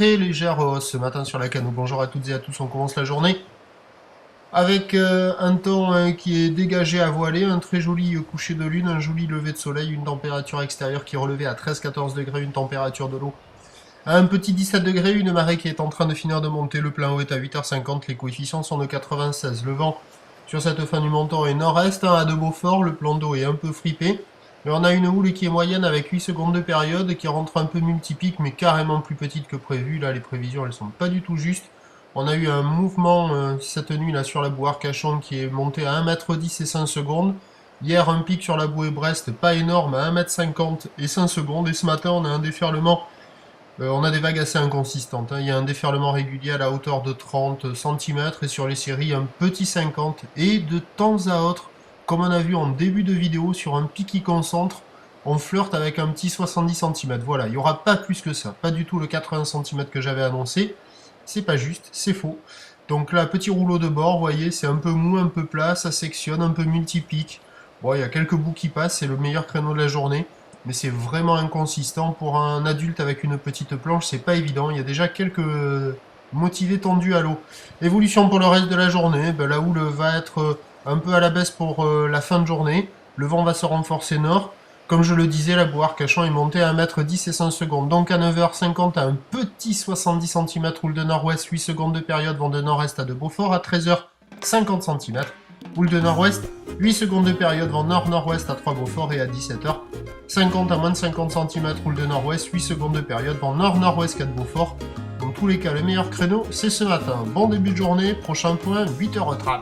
très légère hausse ce matin sur la Cano. Bonjour à toutes et à tous, on commence la journée avec un temps qui est dégagé à voiler, un très joli coucher de lune, un joli lever de soleil, une température extérieure qui est relevée à 13-14 degrés, une température de l'eau à un petit 17 degrés, une marée qui est en train de finir de monter, le plein eau est à 8h50, les coefficients sont de 96. Le vent sur cette fin du montant est nord-est, à de Beaufort, le plan d'eau est un peu fripé. Et on a une houle qui est moyenne avec 8 secondes de période, qui rentre un peu multipique, mais carrément plus petite que prévu. Là, les prévisions, elles sont pas du tout justes. On a eu un mouvement cette nuit là sur la boue Arcachon qui est monté à 1m10 et 5 secondes. Hier, un pic sur la bouée Brest, pas énorme, à 1m50 et 5 secondes. Et ce matin, on a un déferlement, on a des vagues assez inconsistantes. Il y a un déferlement régulier à la hauteur de 30 cm et sur les séries, un petit 50. Et de temps à autre, comme on a vu en début de vidéo, sur un pic qui concentre, on flirte avec un petit 70 cm. Voilà, il n'y aura pas plus que ça. Pas du tout le 80 cm que j'avais annoncé. C'est pas juste, c'est faux. Donc là, petit rouleau de bord, vous voyez, c'est un peu mou, un peu plat, ça sectionne, un peu multipique. Bon, il y a quelques bouts qui passent, c'est le meilleur créneau de la journée. Mais c'est vraiment inconsistant. Pour un adulte avec une petite planche, c'est pas évident. Il y a déjà quelques motivés tendus à l'eau. Évolution pour le reste de la journée, la houle va être un peu à la baisse pour la fin de journée. Le vent va se renforcer nord. Comme je le disais, la boue Arcachon est montée à 1m10 et 5 secondes. Donc à 9h50, à un petit 70 cm, houle de nord-ouest, 8 secondes de période, vent de nord-est à de Beaufort. À 13h, 50 cm. Houle de nord-ouest, 8 secondes de période, vent nord-nord-ouest à 3 Beaufort. Et à 17h, 50 à moins de 50 cm, houle de nord-ouest, 8 secondes de période, vent nord-nord-ouest 4 Beaufort. Dans tous les cas, le meilleur créneau, c'est ce matin. Bon début de journée, prochain point, 8h30.